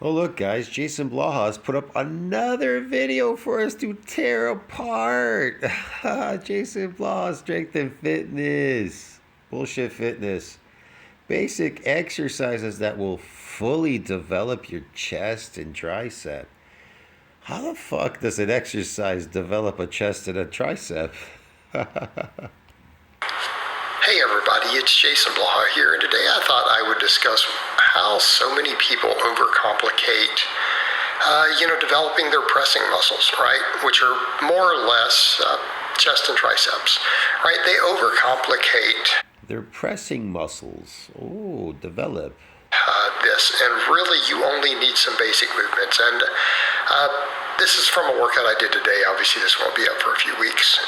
Oh look guys, Jason Blaha has put up another video for us to tear apart. Jason Blaha, strength and fitness. Bullshit fitness. Basic exercises that will fully develop your chest and tricep. How the fuck does an exercise develop a chest and a tricep? Hey everybody, it's Jason Blaha here, and today I thought I would discuss how so many people overcomplicate, developing their pressing muscles, right? Which are more or less chest and triceps, right? They overcomplicate They're pressing muscles. Oh, develop. this, and really you only need some basic movements. And this is from a workout I did today. Obviously, this won't be up for a few weeks.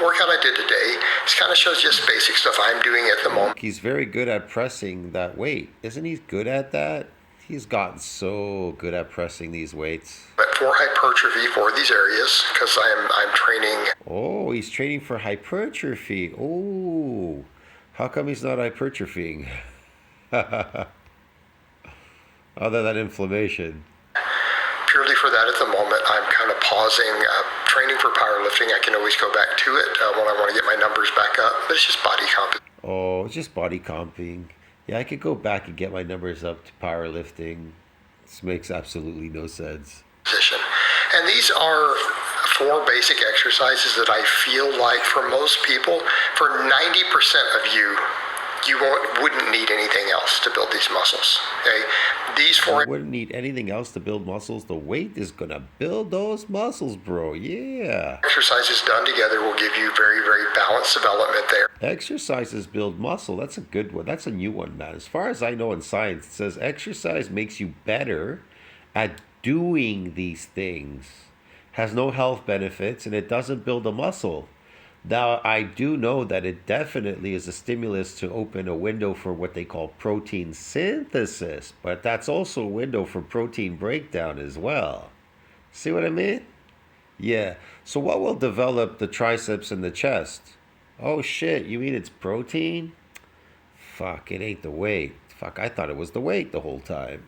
Workout I did today. This kind of shows just basic stuff I'm doing at the moment. He's very good at pressing that weight. Isn't he good at that? He's gotten so good at pressing these weights. But for hypertrophy for these areas, because I'm training. Oh, he's training for hypertrophy. Oh, how come he's not hypertrophying? Other than inflammation. Purely for that at the moment, I'm kind of pausing training for powerlifting. I can always go back to it when I want to get my numbers back up, but it's just body comp. Oh, it's just body comping. Yeah, I could go back and get my numbers up to powerlifting. This makes absolutely no sense. And these are 4 basic exercises that I feel like for most people, for 90% of you, you wouldn't need anything else to build these muscles. Okay, these 4. You wouldn't need anything else to build muscles. The weight is gonna build those muscles, bro. Yeah. Exercises done together will give you very, very balanced development there. Exercises build muscle. That's a good one. That's a new one, man. As far as I know in science, it says exercise makes you better at doing these things. Has no health benefits, and it doesn't build a muscle. Now, I do know that it definitely is a stimulus to open a window for what they call protein synthesis, but that's also a window for protein breakdown as well. See what I mean? Yeah. So what will develop the triceps and the chest? Oh shit, you mean it's protein? Fuck, it ain't the weight. Fuck, I thought it was the weight the whole time.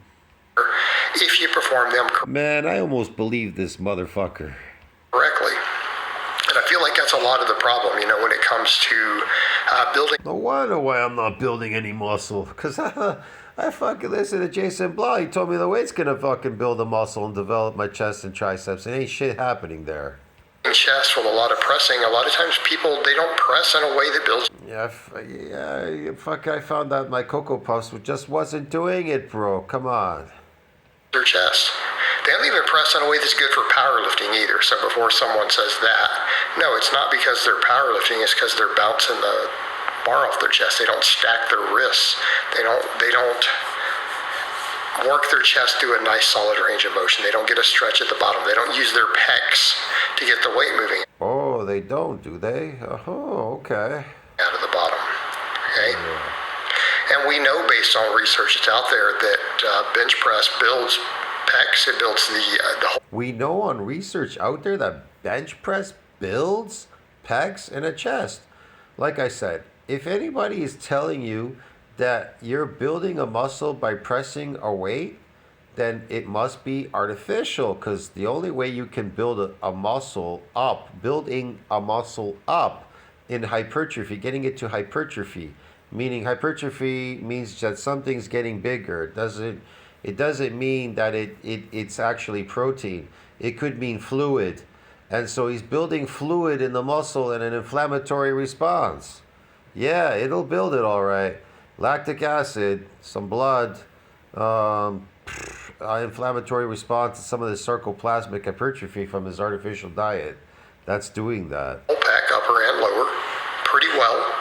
If you perform them Man, I almost believe this motherfucker. correctly. And I feel like that's a lot of the problem, when it comes to building. No wonder why I'm not building any muscle. Because I fucking listen to Jason Blaha. He told me the weight's going to fucking build a muscle and develop my chest and triceps. It ain't shit happening there. Chest with a lot of pressing. A lot of times people, they don't press in a way that builds I found out my Cocoa Puffs just wasn't doing it, bro. Come on. their chest. They don't even press in a way that's good for powerlifting either. So before someone says that, no, it's not because they're powerlifting. It's because they're bouncing the bar off their chest. They don't stack their wrists. They don't work their chest through a nice solid range of motion. They don't get a stretch at the bottom. They don't use their pecs to get the weight moving. Oh, they don't, do they? Oh, okay. Out of the bottom. Okay. Yeah. And we know based on research that's out there that bench press builds pecs. It builds the whole. We know on research out there that bench press builds pecs and a chest. Like I said, if anybody is telling you that you're building a muscle by pressing a weight, then it must be artificial, because the only way you can build a muscle up, building a muscle up in hypertrophy, getting it to hypertrophy, meaning hypertrophy means that something's getting bigger. It doesn't mean that it's actually protein. It could mean fluid. And so he's building fluid in the muscle and an inflammatory response. Yeah, it'll build it all right. Lactic acid, some blood, inflammatory response to some of the sarcoplasmic hypertrophy from his artificial diet. That's doing that. Pec, upper and lower, pretty well.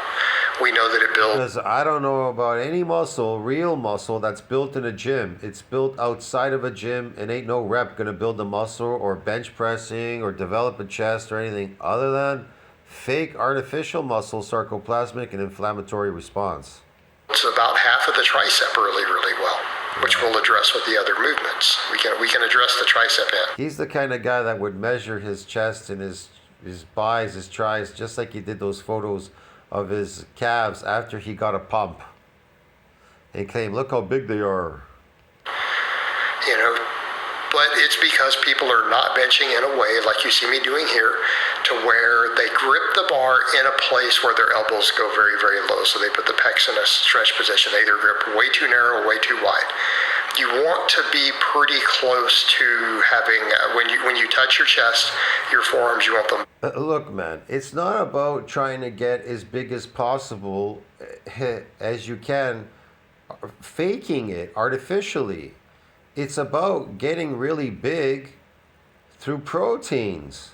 We know that it builds. Because I don't know about any muscle, real muscle, that's built in a gym. It's built outside of a gym, and ain't no rep gonna build a muscle or bench pressing or develop a chest or anything other than fake artificial muscle, sarcoplasmic and inflammatory response. It's about half of the tricep really, really well, which we'll address with the other movements. We can address the tricep end. He's the kind of guy that would measure his chest and his bis, his tris, just like he did those photos of his calves after he got a pump. And claim, look how big they are. you know. But it's because people are not benching in a way, like you see me doing here, to where they grip the bar in a place where their elbows go very, very low. So they put the pecs in a stretch position. They either grip way too narrow or way too wide. You want to be pretty close to having, when you touch your chest, your forearms, you want them. Look, man, it's not about trying to get as big as possible as you can, faking it artificially. It's about getting really big through proteins.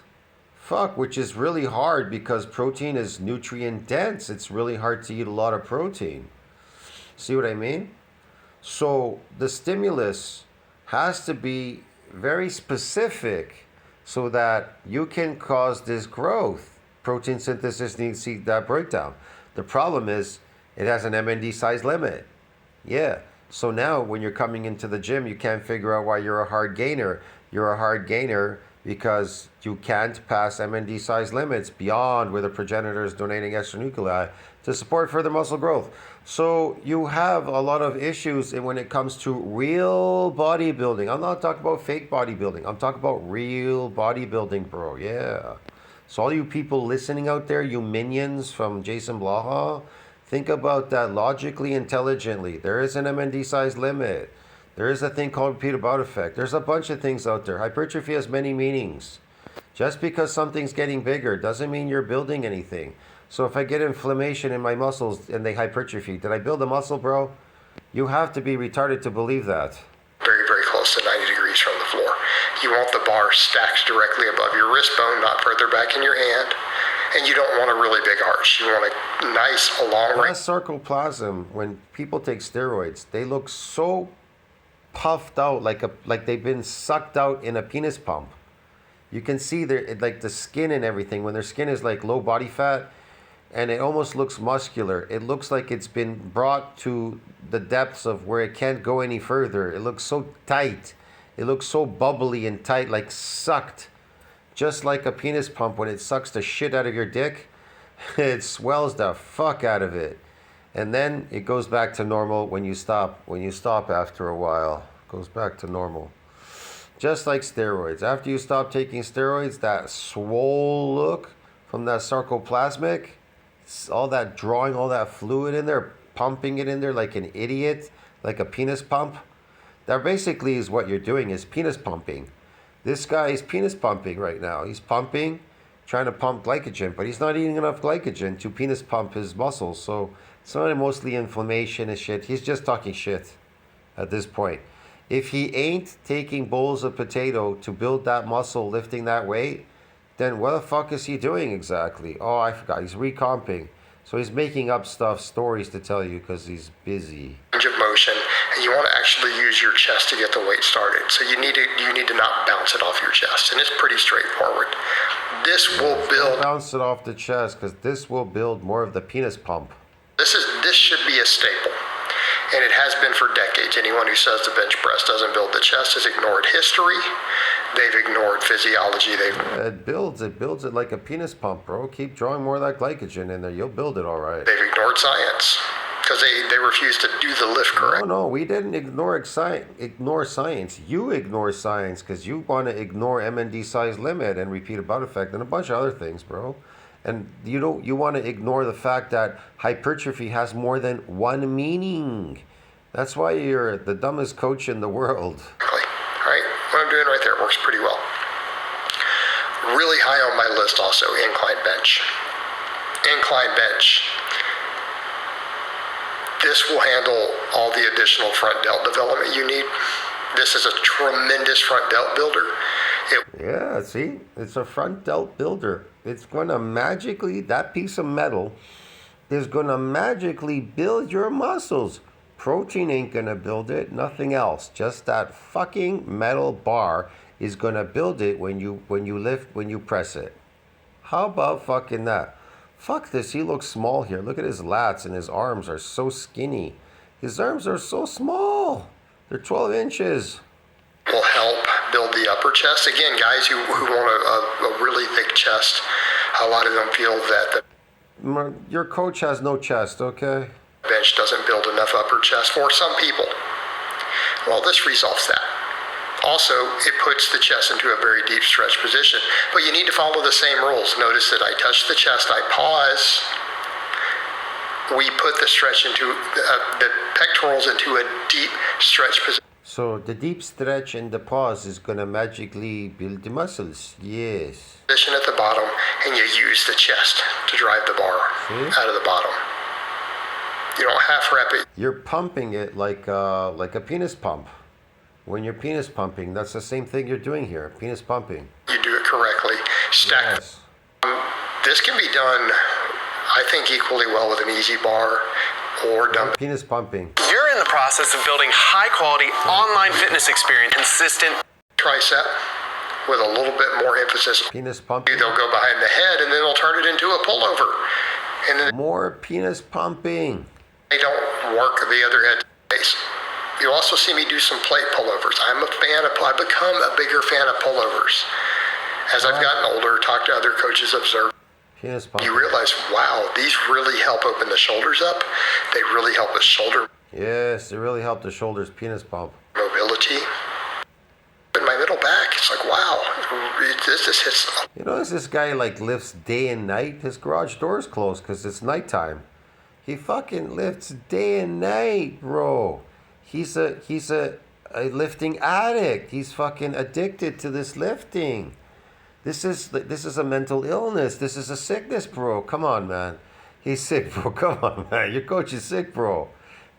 Fuck, which is really hard because protein is nutrient dense. It's really hard to eat a lot of protein. See what I mean? So the stimulus has to be very specific so that you can cause this growth. Protein synthesis needs to see that breakdown. The problem is it has an MND size limit. Yeah. So now when you're coming into the gym, you can't figure out why you're a hard gainer. You're a hard gainer because you can't pass MND size limits beyond where the progenitor is donating extranuclei to support further muscle growth. So you have a lot of issues when it comes to real bodybuilding. I'm not talking about fake bodybuilding. I'm talking about real bodybuilding, bro. Yeah. So all you people listening out there, you minions from Jason Blaha, think about that logically, intelligently. There is an MND size limit. There is a thing called repeated bout effect. There's a bunch of things out there. Hypertrophy has many meanings. Just because something's getting bigger doesn't mean you're building anything. So if I get inflammation in my muscles and they hypertrophy, did I build a muscle, bro? You have to be retarded to believe that. Very, very close to 90 degrees from the floor. You want the bar stacked directly above your wrist bone, not further back in your hand. And you don't want a really big arch. You want a nice, long range. Sarcoplasm, when people take steroids, they look so puffed out, like they've been sucked out in a penis pump. You can see their like the skin and everything. When their skin is like low body fat, and it almost looks muscular. It looks like it's been brought to the depths of where it can't go any further. It looks so tight. It looks so bubbly and tight, like sucked. Just like a penis pump, when it sucks the shit out of your dick, it swells the fuck out of it. And then it goes back to normal when you stop. When you stop after a while, it goes back to normal. Just like steroids. After you stop taking steroids, that swole look from that sarcoplasmic, all that drawing, all that fluid in there, pumping it in there like an idiot, like a penis pump. That basically is what you're doing, is penis pumping. This guy is penis pumping right now. He's pumping, trying to pump glycogen, but he's not eating enough glycogen to penis pump his muscles. So it's not mostly inflammation and shit. He's just talking shit at this point. If he ain't taking bowls of potato to build that muscle, lifting that weight, then what the fuck is he doing exactly? Oh, I forgot. He's recomping. So he's making up stuff, stories to tell you because he's busy. Range of motion, and you want to actually use your chest to get the weight started. So you need to not bounce it off your chest, and it's pretty straightforward. This will build. Don't bounce it off the chest because this will build more of the penis pump. This should be a staple, and it has been for decades. Anyone who says the bench press doesn't build the chest has ignored history. They've ignored physiology. It builds it like a penis pump, bro. Keep drawing more of that glycogen in there. You'll build it all right. They've ignored science because they refuse to do the lift correct. No, we didn't ignore science. You ignore science because you want to ignore MND size limit and repeated bout effect and a bunch of other things, bro. And you want to ignore the fact that hypertrophy has more than one meaning. That's why you're the dumbest coach in the world. Right? What I'm doing right there works pretty well. Really high on my list also, incline bench. Incline bench. This will handle all the additional front delt development you need. This is a tremendous front delt builder. Yeah, see? It's a front delt builder. It's going to magically, that piece of metal is going to magically build your muscles. Protein ain't going to build it, nothing else. Just that fucking metal bar is going to build it when you lift, when you press it. How about fucking that? Fuck this, he looks small here. Look at his lats and his arms are so skinny. His arms are so small. They're 12 inches. Will help build the upper chest. Again, guys who want a really thick chest, a lot of them feel that your coach has no chest, okay? Bench doesn't build enough upper chest for some people. Well, this resolves that. Also, it puts the chest into a very deep stretch position. But you need to follow the same rules. Notice that I touch the chest, I pause. We put the stretch into the pectorals into a deep stretch position. So the deep stretch and the pause is gonna magically build the muscles. Yes. Position at the bottom, and you use the chest to drive the bar out of the bottom. You don't half rep it. You're pumping it like a penis pump. When you're penis pumping, that's the same thing you're doing here. Penis pumping. You do it correctly. Stack. Yes. This can be done, I think, equally well with an easy bar or dumbbell. Penis pumping. You're in the process of building high-quality online fitness experience, consistent Tricep with a little bit more emphasis. Penis pumping. They'll go behind the head, and then they'll turn it into a pullover. And then More penis pumping. they don't work the other head base. You'll also see me do some plate pullovers. I've become a bigger fan of pullovers. As I've gotten older, talked to other coaches, observed, Penis pumping. you realize, wow, these really help open the shoulders up. They really help with shoulder Yes, it really helped the shoulders. Penis pump. mobility. In my middle back, it's like, wow, this hits. You notice this guy like lifts day and night? His garage door's closed because it's nighttime. He fucking lifts day and night, bro. He's a lifting addict. He's fucking addicted to this lifting. This is a mental illness. This is a sickness, bro. Come on, man. He's sick, bro. Come on, man. Your coach is sick, bro.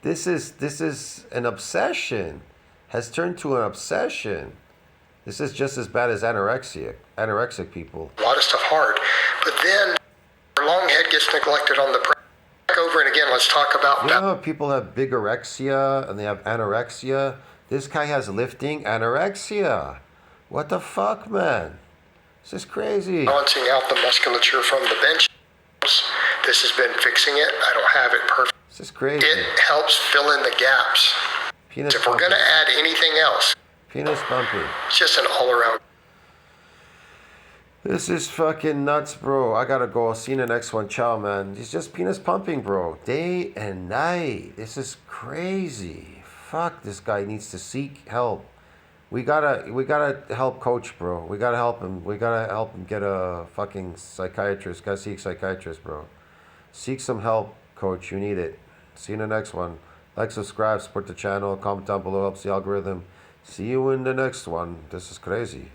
This is an obsession. Has turned to an obsession. This is just as bad as anorexic people. A lot of stuff hard. But then, our long head gets neglected on the press. Over and again, let's talk about You know how people have bigorexia and they have anorexia? This guy has lifting anorexia. What the fuck, man? This is crazy. balancing out the musculature from the bench. This has been fixing it. I don't have it perfect. This is crazy. It helps fill in the gaps. Penis If we're pumping. going to add anything else, Penis pumping. it's just an all-around. This is fucking nuts, bro. I gotta go. I'll see you in the next one. Ciao, man. He's just penis pumping, bro. Day and night. This is crazy. Fuck, this guy needs to seek help. We gotta help coach, bro. We gotta help him. We gotta help him get a fucking psychiatrist. Gotta seek psychiatrist, bro. Seek some help, coach. You need it. See you in the next one. Like, subscribe, support the channel, comment down below, helps the algorithm. See you in the next one. This is crazy.